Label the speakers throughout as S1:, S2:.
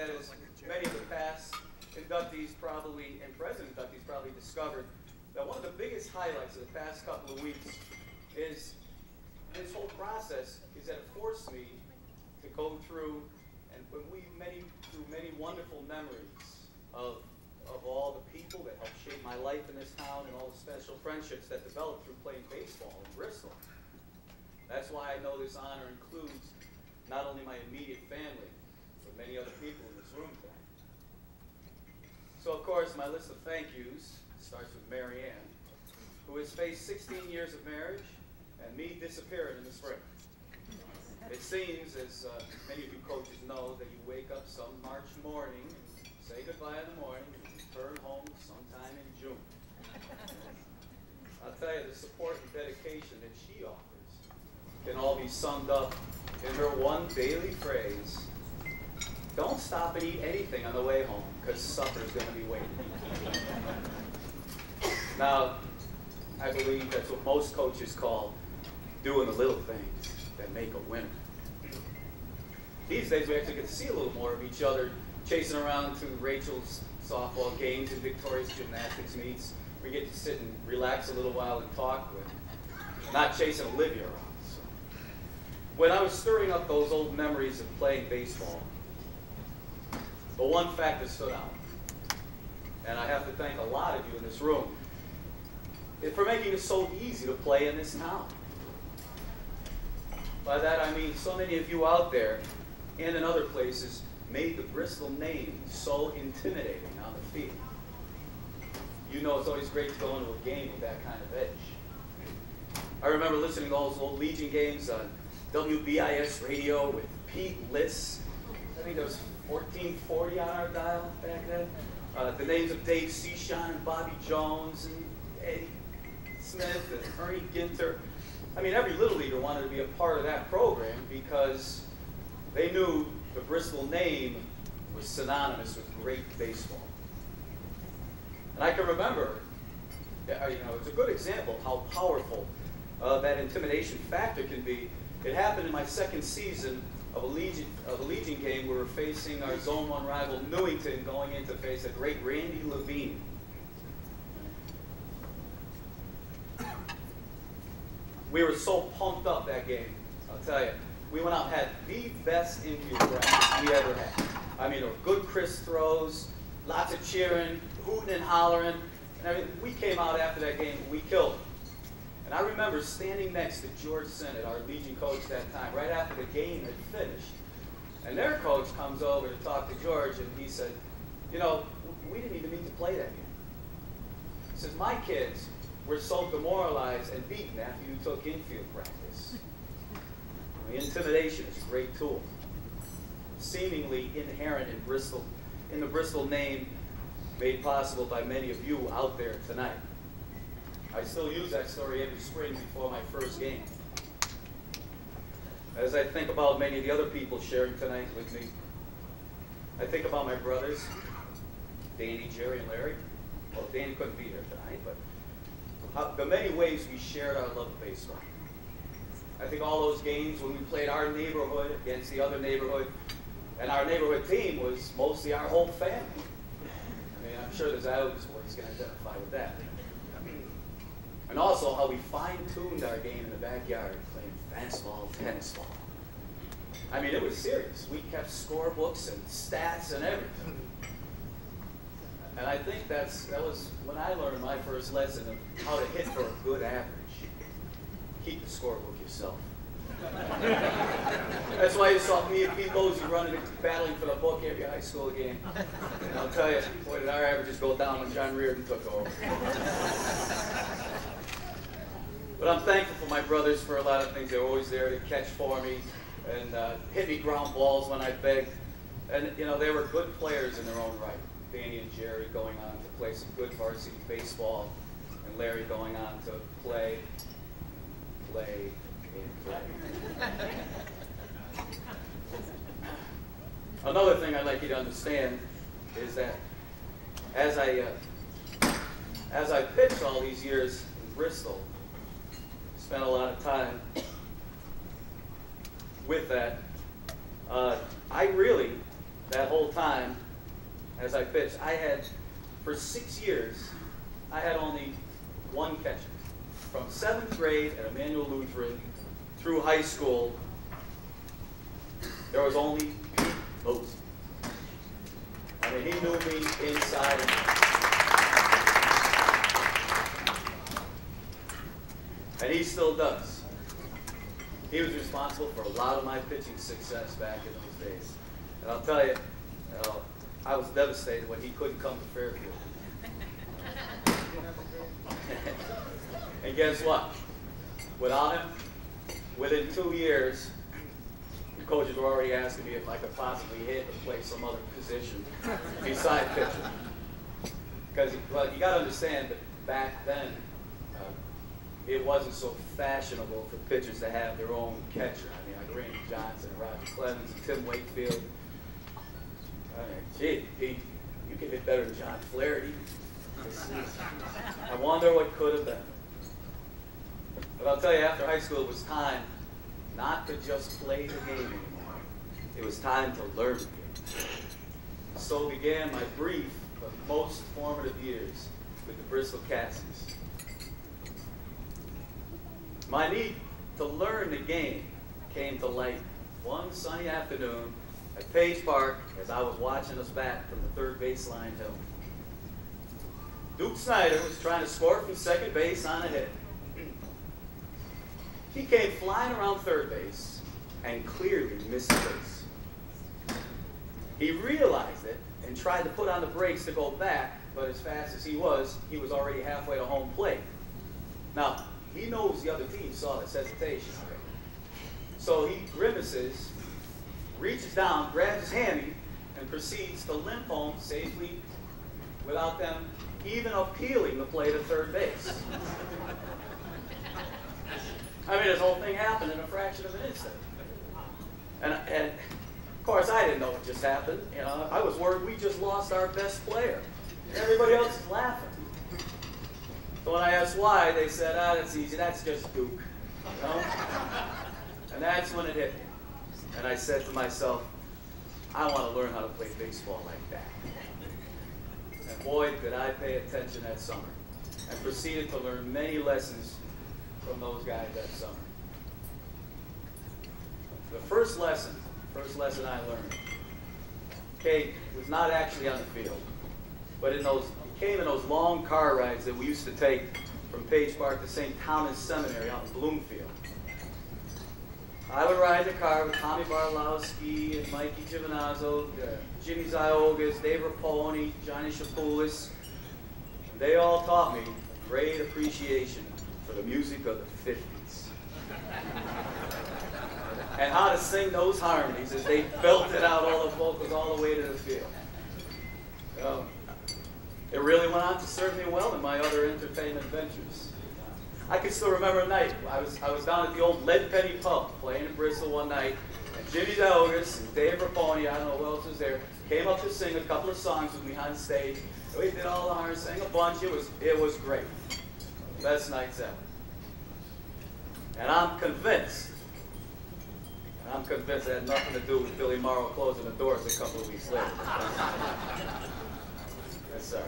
S1: that as many of the past inductees probably, and present inductees probably discovered, that one of the biggest highlights of the past couple of weeks is this whole process is that it forced me to go through through many wonderful memories of all the people that helped shape my life in this town and all the special friendships that developed through playing baseball in Bristol. That's why I know this honor includes not only my immediate family, but many other people in this room tonight. So of course, my list of thank yous starts with Mary Ann, who has faced 16 years of marriage and me disappearing in the spring. It seems, as many of you coaches know, that you wake up some March morning and say goodbye in the morning and return home sometime in June. I'll tell you, the support and dedication that she offers can all be summed up in her one daily phrase: don't stop and eat anything on the way home, because supper's going to be waiting. Now, I believe that's what most coaches call doing the little things that make a winner. These days, we actually get to see a little more of each other chasing around to Rachel's softball games and Victoria's gymnastics meets. We get to sit and relax a little while and talk with, not chasing Olivia around. So, when I was stirring up those old memories of playing baseball, but one fact that stood out, and I have to thank a lot of you in this room, for making it so easy to play in this town. By that I mean so many of you out there and in other places made the Bristol name so intimidating on the field. You know it's always great to go into a game with that kind of edge. I remember listening to all those old Legion games on WBIS radio with Pete Liss. I think there was 1440 on our dial back then. The names of Dave Seashon and Bobby Jones and Eddie Smith and Ernie Ginter. I mean, every little leaguer wanted to be a part of that program because they knew the Bristol name was synonymous with great baseball. And I can remember, it's a good example of how powerful that intimidation factor can be. It happened in my second season of a Legion game. We were facing our Zone 1 rival Newington, going in to face a great Randy Levine. We were so pumped up that game, I'll tell you. We went out and had the best infield practice we ever had. I mean, there were good crisp throws, lots of cheering, hooting and hollering. And I mean, we came out after that game, we killed it. And I remember standing next to George Sinnott, our Legion coach that time, right after the game had finished. And their coach comes over to talk to George, and he said, you know, we didn't even need to play that game. He says, my kids were so demoralized and beaten after you took infield practice. I mean, intimidation is a great tool, seemingly inherent in the Bristol name, made possible by many of you out there tonight. I still use that story every spring before my first game. As I think about many of the other people sharing tonight with me, I think about my brothers, Danny, Jerry, and Larry. Well, Danny couldn't be here tonight, but the many ways we shared our love of baseball. I think all those games when we played our neighborhood against the other neighborhood, and our neighborhood team was mostly our whole family. I mean, I'm sure there's Alex boys can identify with that. And also how we fine-tuned our game in the backyard, playing fastball, tennis ball. I mean, it was serious. We kept scorebooks and stats and everything. And I think that was when I learned my first lesson of how to hit for a good average. Keep the scorebook yourself. That's why you saw me and Pete Bosey running, battling for the book every high school game. And I'll tell you, boy, did our averages go down when John Reardon took over. But I'm thankful for my brothers for a lot of things. They were always there to catch for me and hit me ground balls when I begged. And, you know, they were good players in their own right. Danny and Jerry going on to play some good varsity baseball, and Larry going on to play, and play. Another thing I'd like you to understand is that as I pitched all these years in Bristol, spent a lot of time with that, I really that whole time, as I pitched, for 6 years, I had only one catcher. From 7th grade at Emmanuel Lutheran through high school, there was only Mosey. I mean, he knew me inside and out. And he still does. He was responsible for a lot of my pitching success back in those days. And I'll tell you, I was devastated when he couldn't come to Fairfield. And guess what? Without him, within 2 years, the coaches were already asking me if I could possibly hit or play some other position besides pitcher. Because, well, you got to understand that back then, it wasn't so fashionable for pitchers to have their own catcher. I mean, like Randy Johnson, Roger Clemens, and Tim Wakefield. I mean, gee, you can hit better than John Flaherty. I wonder what could have been. But I'll tell you, after high school, it was time not to just play the game anymore. It was time to learn the game. So began my brief but most formative years with the Bristol Cassies. My need to learn the game came to light one sunny afternoon at Page Park as I was watching us bat from the third baseline hill. Duke Snyder was trying to score from second base on a hit. He came flying around third base and clearly missed the base. He realized it and tried to put on the brakes to go back, but as fast as he was already halfway to home plate. Now, he knows the other team saw this hesitation. So he grimaces, reaches down, grabs his hammy, and proceeds to limp home safely without them even appealing the play to third base. I mean, this whole thing happened in a fraction of an instant. And of course, I didn't know what just happened. You know, I was worried we just lost our best player. Everybody else is laughing. So when I asked why, they said, that's easy, that's just Duke. You know? And that's when it hit me. And I said to myself, I want to learn how to play baseball like that. And boy, did I pay attention that summer. And proceeded to learn many lessons from those guys that summer. The first lesson I learned, was not actually on the field, but it came in those long car rides that we used to take from Page Park to St. Thomas Seminary out in Bloomfield. I would ride the car with Tommy Barlowski and Mikey Giovinazzo, Jimmy Ziogas, Dave Rapone, Johnny Shapoulis. They all taught me great appreciation for the music of the 50s. And how to sing those harmonies as they belted out all the vocals all the way to the field. It really went on to serve me well in my other entertainment ventures. I can still remember a night. I was down at the old Lead Penny Pub playing in Bristol one night, and Jimmy Ziogas and Dave Rapone, I don't know who else was there, came up to sing a couple of songs with me on stage. We did all the harmonies, sang a bunch. It was great. Best nights ever. And I'm convinced it had nothing to do with Billy Morrow closing the doors a couple of weeks later. Yes, sir.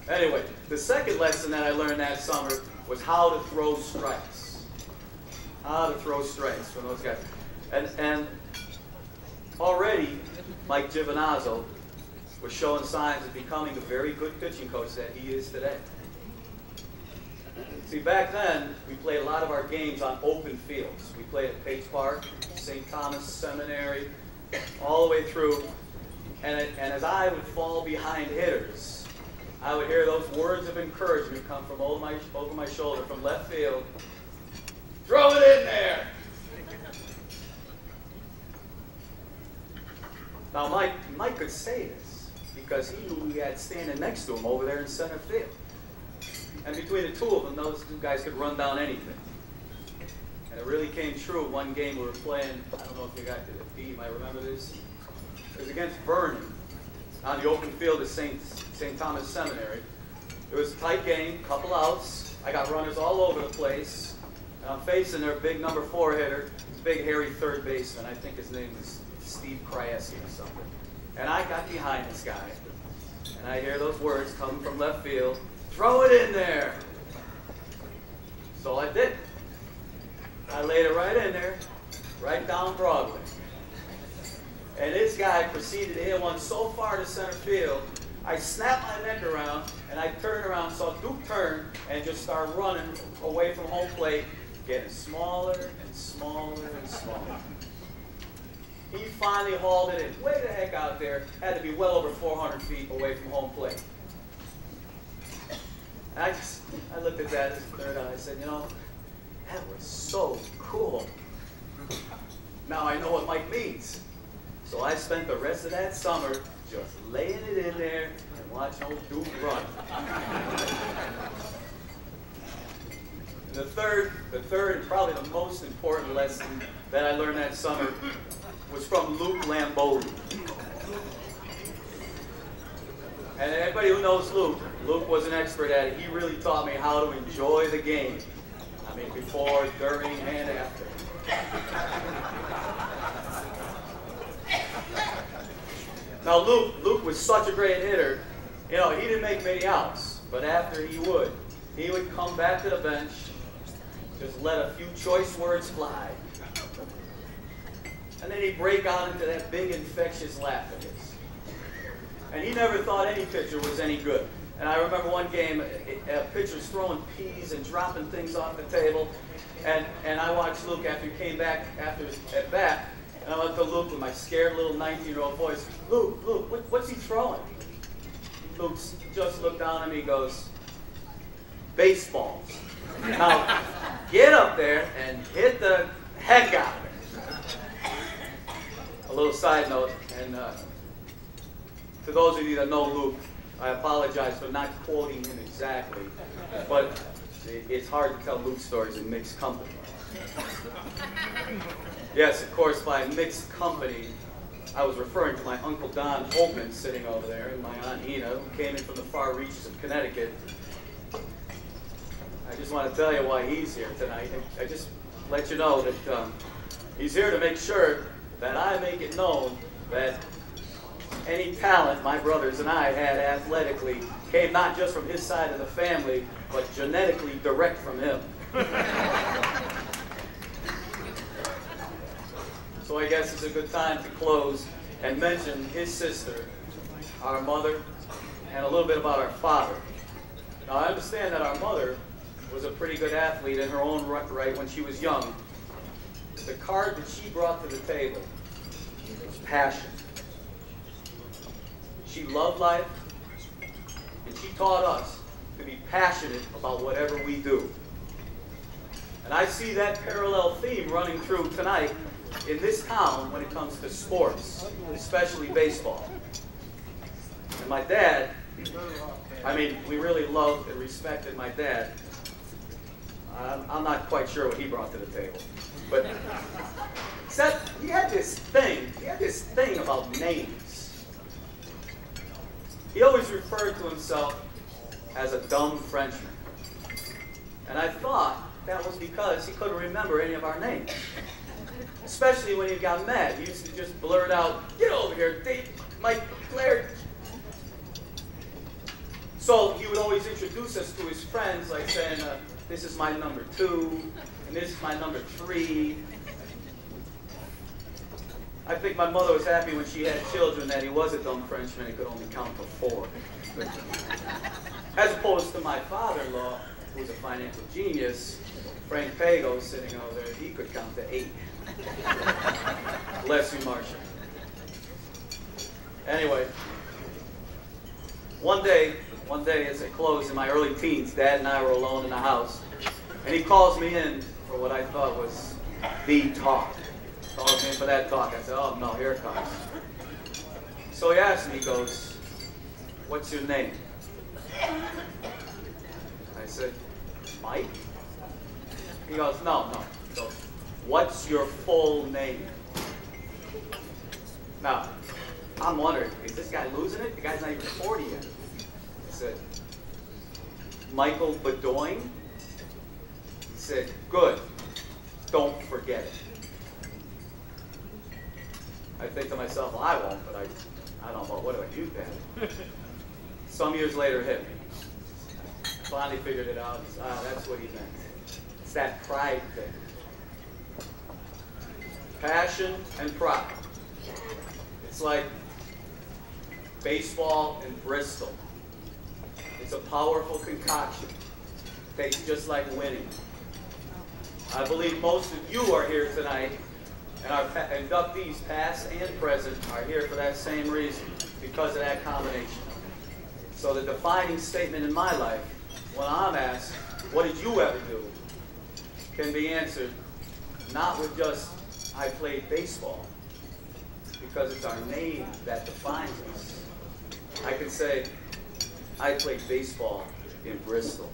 S1: Anyway, the second lesson that I learned that summer was how to throw strikes. How to throw strikes from those guys. And already, Mike Giovinazzo was showing signs of becoming the very good pitching coach that he is today. See, back then, we played a lot of our games on open fields. We played at Page Park, St. Thomas Seminary, all the way through. And as I would fall behind hitters, I would hear those words of encouragement come from over my shoulder from left field. Throw it in there! Now, Mike could say this because he knew we had standing next to him over there in center field. And between the two of them, those two guys could run down anything. And it really came true. One game we were playing, I don't know if you got to the team, I remember this. It was against Vernon on the open field at St. Thomas Seminary. It was a tight game, couple outs. I got runners all over the place. And I'm facing their big number 4 hitter, this big hairy third baseman. I think his name is Steve Krajewski or something. And I got behind this guy, and I hear those words coming from left field, "Throw it in there." So I did. I laid it right in there, right down Broadway. And this guy proceeded to hit one so far to center field, I snapped my neck around, and I turned around, saw Duke turn, and just start running away from home plate, getting smaller and smaller and smaller. He finally hauled it in, way the heck out there, had to be well over 400 feet away from home plate. And I looked at that as a third eye, I said, you know, that was so cool. Now I know what Mike means. So I spent the rest of that summer just laying it in there and watching old Duke run. And the third and probably the most important lesson that I learned that summer was from Luke Lambeau. And anybody who knows Luke was an expert at it. He really taught me how to enjoy the game. I mean, before, during, and after. Now, Luke was such a great hitter. You know, he didn't make many outs, but after he would come back to the bench, just let a few choice words fly. And then he'd break out into that big infectious laugh of his. And he never thought any pitcher was any good. And I remember one game, a pitcher's throwing peas and dropping things off the table. And I watched Luke after he came back after his at bat. And I went to Luke with my scared little 19-year-old voice. Luke, what's he throwing? Luke just looked down at me and goes, baseballs. Now, get up there and hit the heck out of it. A little side note, and to those of you that know Luke, I apologize for not quoting him exactly, but it's hard to tell Luke's stories in mixed company. Yes, of course, by mixed company, I was referring to my Uncle Don Holtman sitting over there, and my Aunt Ina, who came in from the far reaches of Connecticut. I just want to tell you why he's here tonight. I just let you know that he's here to make sure that I make it known that any talent my brothers and I had athletically came not just from his side of the family, but genetically direct from him. So I guess it's a good time to close and mention his sister, our mother, and a little bit about our father. Now I understand that our mother was a pretty good athlete in her own right when she was young. The card that she brought to the table was passion. She loved life, and she taught us to be passionate about whatever we do. And I see that parallel theme running through tonight in this town when it comes to sports, especially baseball. And my dad, I mean, we really loved and respected my dad. I'm not quite sure what he brought to the table, but except he had this thing about names. He always referred to himself as a dumb Frenchman. And I thought that was because he couldn't remember any of our names. Especially when he got mad. He used to just blurt out, "Get over here, Dave, Mike, Claire." So he would always introduce us to his friends, like saying, "This is my number 2, and this is my number 3. I think my mother was happy when she had children that he was a dumb Frenchman and could only count to 4. As opposed to my father-in-law, who was a financial genius, Frank Pago, sitting over there, he could count to 8. Bless you, Marcia. Anyway, one day as it closed in my early teens, Dad and I were alone in the house, and he calls me in for what I thought was the talk. Calls me in for that talk. I said, "Oh no, here it comes." So he asked me, he goes, "What's your name?" I said, "Mike?" He goes, No. He goes, "What's your full name?" Now, I'm wondering, is this guy losing it? The guy's not even 40 yet. I said, "Michael Beaudoin?" He said, good, don't forget it. I think to myself, well, I won't, but I don't know, what do I do then? Some years later it hit me. I finally figured it out. That's what he meant. It's that pride thing. Passion and pride. It's like baseball in Bristol. It's a powerful concoction. Tastes just like winning. I believe most of you are here tonight, and our inductees, past and present, are here for that same reason, because of that combination. So the defining statement in my life, when I'm asked, what did you ever do, can be answered not with just, I played baseball, because it's our name that defines us. I can say, I played baseball in Bristol.